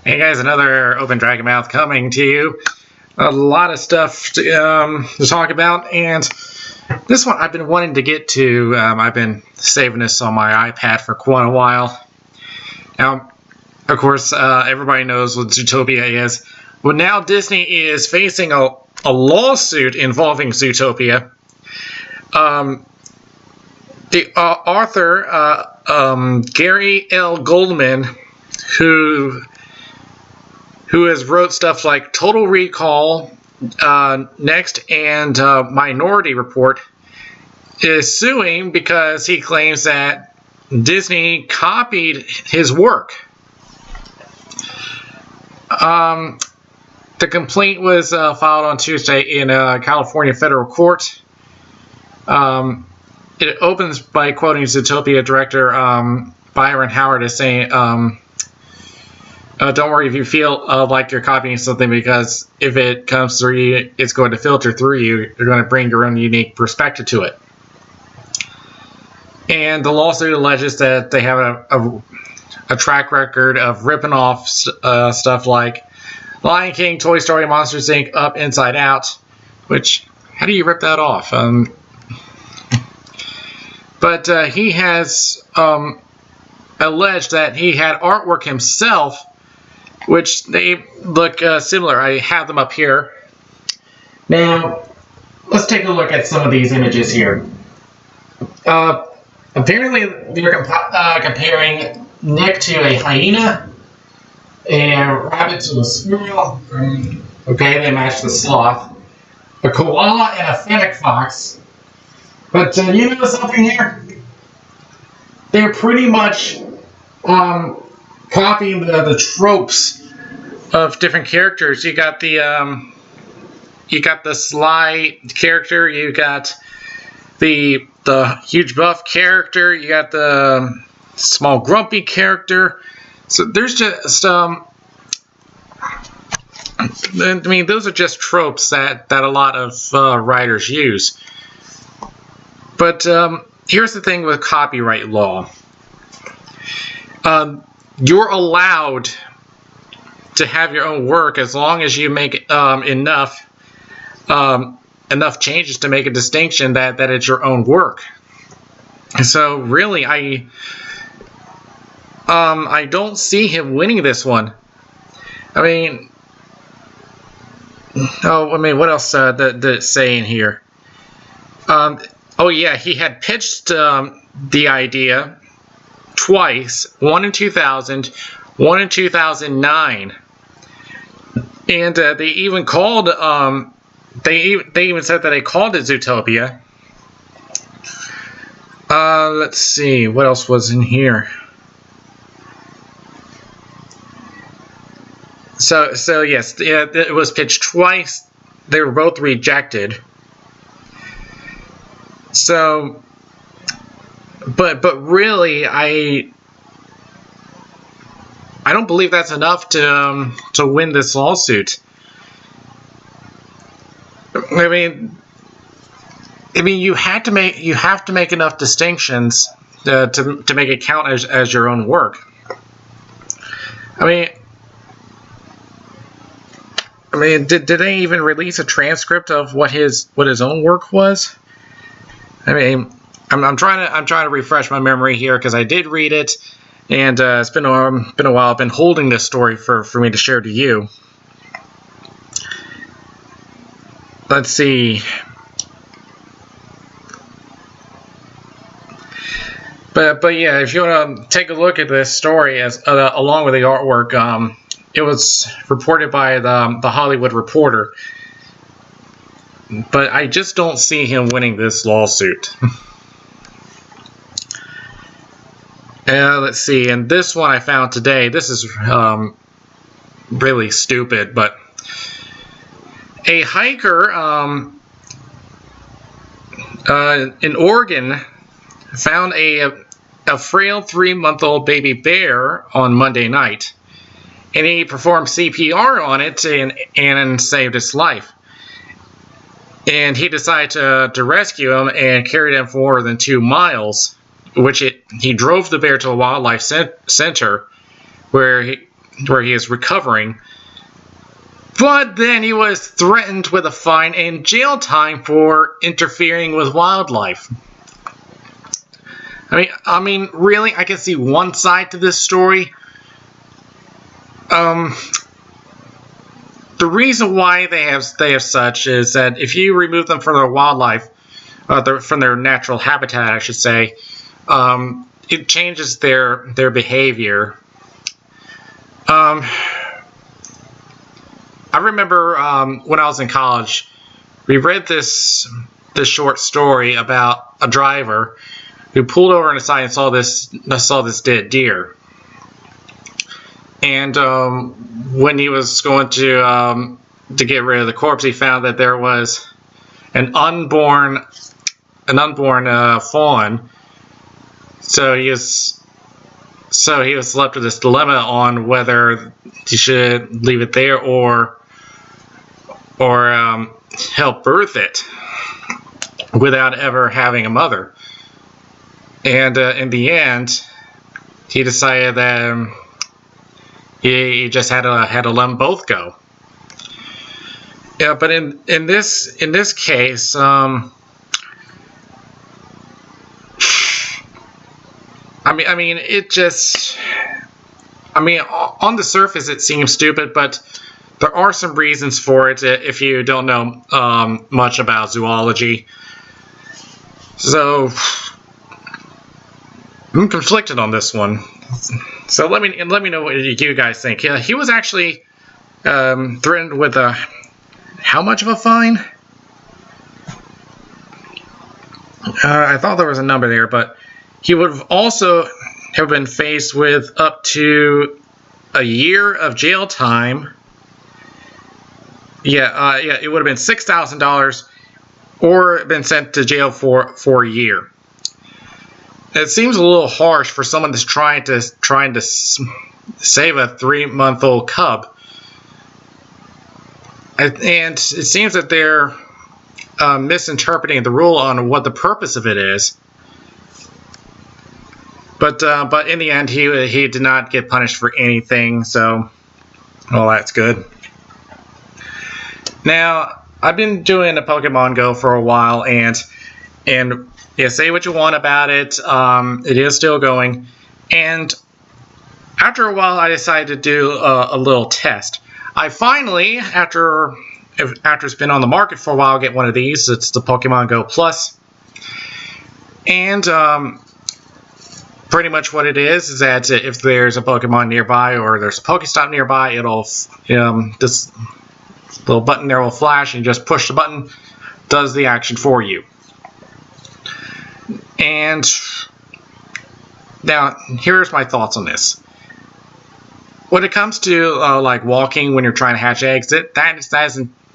Hey guys, another Open Dragon Mouth coming to you. A lot of stuff to talk about, and this one I've been wanting to get to. I've been saving this on my iPad for quite a while. Now, of course, everybody knows what Zootopia is. Well, now Disney is facing a lawsuit involving Zootopia. The author, Gary L. Goldman, who has wrote stuff like Total Recall, Next, and Minority Report, is suing because he claims that Disney copied his work. The complaint was filed on Tuesday in a California federal court. It opens by quoting Zootopia director Byron Howard as saying, don't worry if you feel like you're copying something, because if it comes through you, it's going to filter through you. You're going to bring your own unique perspective to it. And the lawsuit alleges that they have a track record of ripping off stuff like Lion King, Toy Story, Monsters Inc., Up, Inside Out, which, how do you rip that off? But he has alleged that he had artwork himself, which they look similar. I have them up here. Now, let's take a look at some of these images here. Apparently, they're comparing Nick to a hyena, a rabbit to a squirrel. Okay, they match the sloth. A koala and a fennec fox. But you know something here? They're pretty much copying the tropes of different characters. You got the sly character. You got the huge buff character. You got the small grumpy character. So there's just I mean, those are just tropes that a lot of writers use. But here's the thing with copyright law. You're allowed to have your own work as long as you make enough changes to make a distinction that it's your own work. And so really, I don't see him winning this one. I mean, what else did it say in here? Oh yeah, he had pitched the idea twice, one in 2000, one in 2009, and they even called. They even said that they called it Zootopia. Let's see, what else was in here? So yes, it was pitched twice. They were both rejected. So, but really, I don't believe that's enough to win this lawsuit. I mean, you have to make enough distinctions to make it count as your own work. I mean, did they even release a transcript of what his own work was? I mean, I'm trying to refresh my memory here, because I did read it, and it's been a while. I've been holding this story for me to share to you. Let's see. But yeah, if you want to take a look at this story as along with the artwork, it was reported by the Hollywood Reporter. But I just don't see him winning this lawsuit. Let's see, and this one I found today. This is really stupid, but a hiker in Oregon found a frail 3-month-old baby bear on Monday night, and he performed CPR on it and saved its life. And he decided to rescue him and carried him for more than 2 miles, he drove the bear to a wildlife center, where is recovering. But then he was threatened with a fine and jail time for interfering with wildlife. I mean, really, I can see one side to this story. The reason why they have such is that if you remove them from their wildlife, from their natural habitat, I should say, it changes their behavior. I remember when I was in college, we read this short story about a driver who pulled over on the side and saw this dead deer. And when he was going to get rid of the corpse, he found that there was an unborn fawn. So he was left with this dilemma on whether he should leave it there or help birth it without ever having a mother. And in the end, he decided that he just had to let them both go. Yeah, but in this case, I mean, on the surface it seems stupid, but there are some reasons for it if you don't know much about zoology. So I'm conflicted on this one. So let me know what you guys think. Yeah, he was actually threatened with how much of a fine? I thought there was a number there, but he would have also have been faced with up to a year of jail time. Yeah, it would have been $6,000 or been sent to jail for a year. It seems a little harsh for someone that's trying to save a 3-month-old cub. And it seems that they're misinterpreting the rule on what the purpose of it is. But in the end, he did not get punished for anything, so well, that's good. Now, I've been doing a Pokemon Go for a while, and yeah, say what you want about it. It is still going, and after a while, I decided to do a little test. I finally, after it's been on the market for a while, get one of these. It's the Pokemon Go Plus, and pretty much what it is that if there's a Pokemon nearby or there's a Pokestop nearby, it'll this little button there will flash, and you just push the button, does the action for you. And now here's my thoughts on this. When it comes to like walking when you're trying to hatch eggs,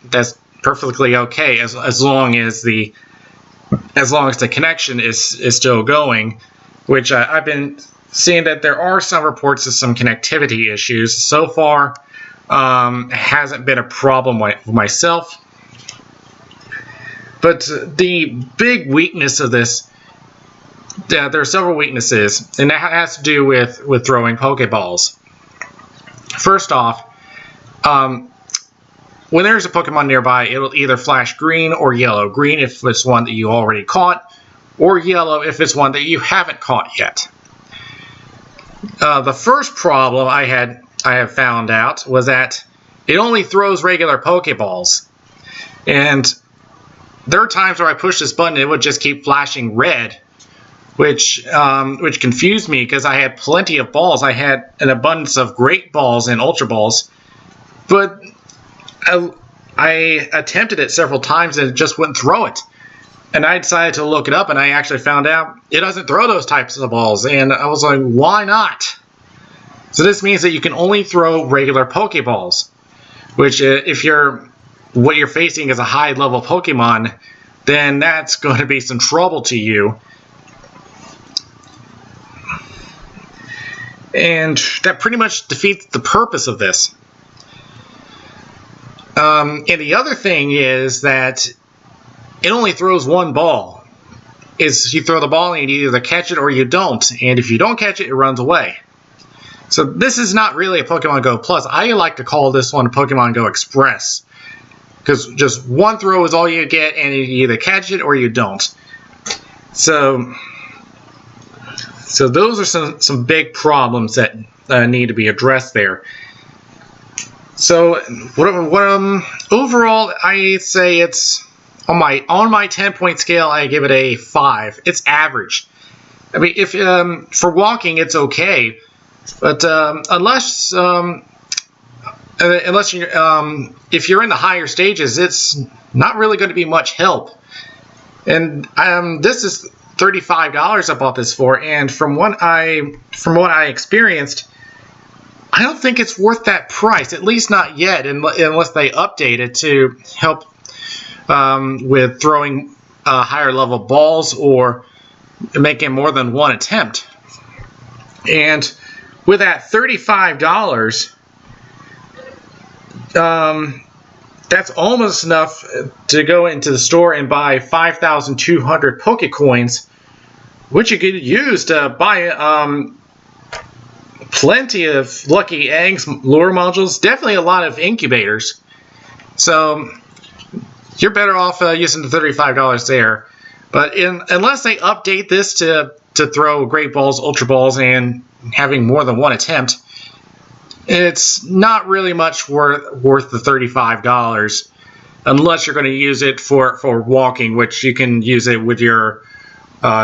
that's perfectly okay as long as the connection is still going. Which I've been seeing that there are some reports of some connectivity issues. So far, it hasn't been a problem with myself. But the big weakness of this, there are several weaknesses, and that has to do with throwing Pokeballs. First off, when there's a Pokemon nearby, it'll either flash green or yellow. Green if it's one that you already caught, or yellow if it's one that you haven't caught yet. The first problem I have found out was that it only throws regular Pokeballs. And there are times where I push this button, it would just keep flashing red, which confused me because I had plenty of balls. I had an abundance of Great Balls and Ultra Balls, but I attempted it several times and it just wouldn't throw it. And I decided to look it up, and I actually found out it doesn't throw those types of balls. And I was like, why not? So this means that you can only throw regular Pokeballs, which if what you're facing is a high-level Pokemon, then that's going to be some trouble to you. And that pretty much defeats the purpose of this. And the other thing is that it only throws one ball. You throw the ball and you either catch it or you don't. And if you don't catch it, it runs away. So this is not really a Pokemon Go Plus. I like to call this one Pokemon Go Express, because just one throw is all you get, and you either catch it or you don't. So those are some big problems that need to be addressed there. So overall, I say it's on my 10-point scale. I give it a 5. It's average. I mean, if for walking, it's okay, but unless you if you're in the higher stages, it's not really going to be much help. And this is $35 I bought this for, and from what I experienced, I don't think it's worth that price. At least not yet, unless they update it to help with throwing higher level balls or making more than one attempt. And with that $35, that's almost enough to go into the store and buy 5,200 Pokecoins, which you could use to buy plenty of lucky eggs, lure modules, definitely a lot of incubators. So you're better off using the $35 there. But unless they update this to throw Great Balls, Ultra Balls, and having more than one attempt, it's not really much worth the $35, unless you're going to use it for walking, which you can use it with your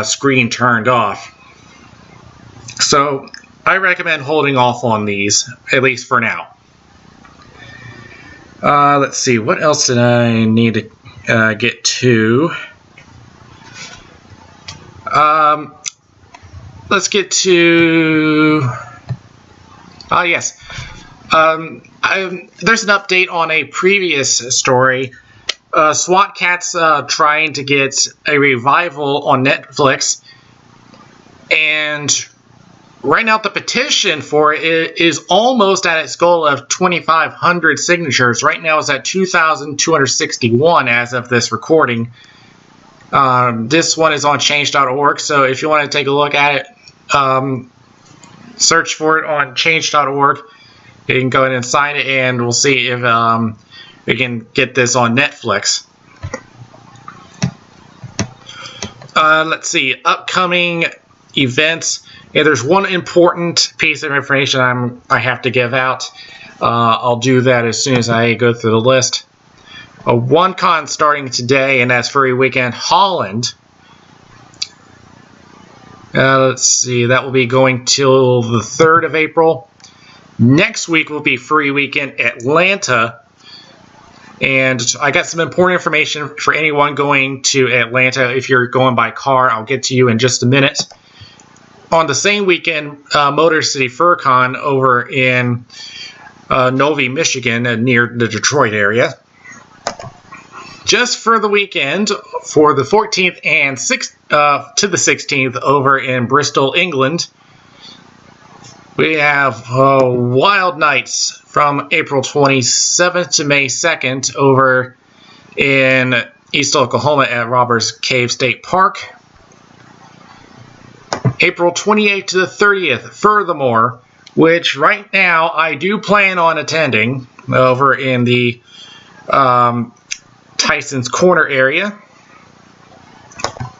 screen turned off. So I recommend holding off on these, at least for now. Let's see, what else did I need to get to? Let's get to... yes. There's an update on a previous story. SWAT Cat's trying to get a revival on Netflix, and right now the petition for it is almost at its goal of 2,500 signatures. Right now it's at 2,261 as of this recording. This one is on change.org, so if you want to take a look at it, search for it on change.org. You can go ahead and sign it, and we'll see if we can get this on Netflix. Let's see, upcoming events. Yeah, there's one important piece of information I have to give out. I'll do that as soon as I go through the list. One con starting today, and that's Furry Weekend Holland. Let's see, that will be going till the 3rd of April. Next week will be Furry Weekend Atlanta. And I got some important information for anyone going to Atlanta. If you're going by car, I'll get to you in just a minute. On the same weekend, Motor City FurCon over in Novi, Michigan, near the Detroit area. Just for the weekend, for the 14th and to the 16th over in Bristol, England, we have Wild Nights from April 27th to May 2nd over in East Oklahoma at Robbers Cave State Park. April 28th to the 30th, furthermore, which right now I do plan on attending over in the Tyson's Corner area.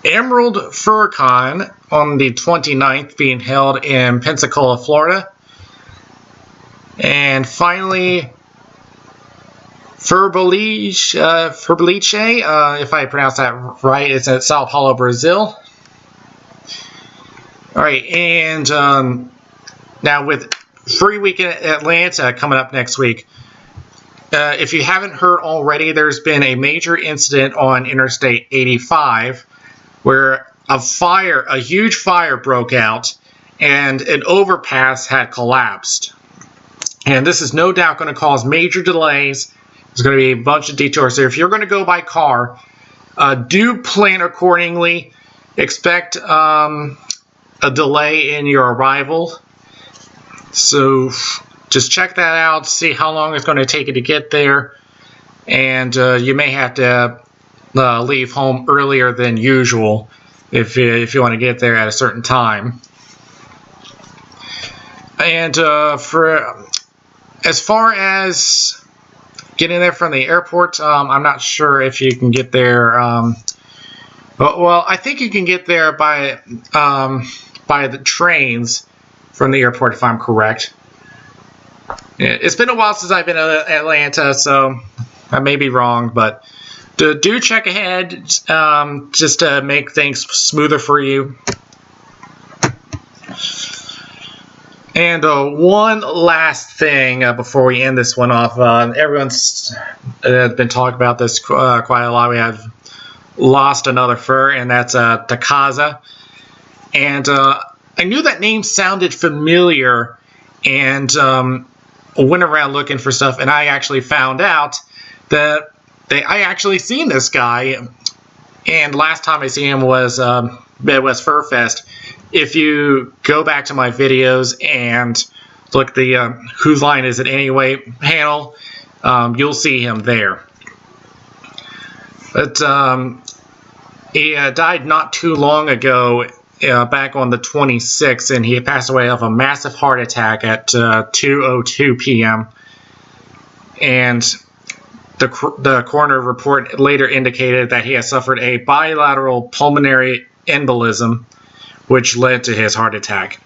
Emerald FurCon on the 29th, being held in Pensacola, Florida. And finally, Furboliche, if I pronounce that right, it's at Sao Paulo, Brazil. Alright, and now with Furry Weekend Atlanta coming up next week, if you haven't heard already, there's been a major incident on Interstate 85 where a huge fire broke out and an overpass had collapsed. And this is no doubt going to cause major delays. There's going to be a bunch of detours. So if you're going to go by car, do plan accordingly. Expect a delay in your arrival. So just check that out, see how long it's going to take you to get there. And you may have to leave home earlier than usual if you want to get there at a certain time. And for as far as getting there from the airport, I'm not sure if you can get there. Well, I think you can get there by the trains from the airport, if I'm correct. It's been a while since I've been in Atlanta, so I may be wrong, but do check ahead just to make things smoother for you. And one last thing before we end this one off. Everyone's been talking about this quite a lot. We have lost another fur, and that's Takaza. And I knew that name sounded familiar, and went around looking for stuff, and I actually found out that I actually seen this guy, and last time I seen him was Midwest Fur Fest. If you go back to my videos and look at the Whose Line Is It Anyway panel, you'll see him there. But he died not too long ago, back on the 26th, and he passed away of a massive heart attack at 2:02 p.m. And the coroner report later indicated that he had suffered a bilateral pulmonary embolism, which led to his heart attack.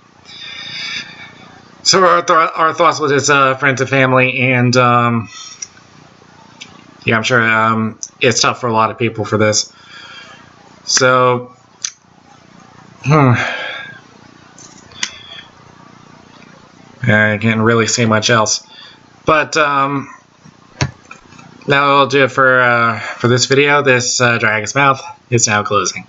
So our thoughts with his friends and family, and yeah, I'm sure it's tough for a lot of people for this. So, I can't really say much else. But that'll do it for this video. This Dragon's Mouth is now closing.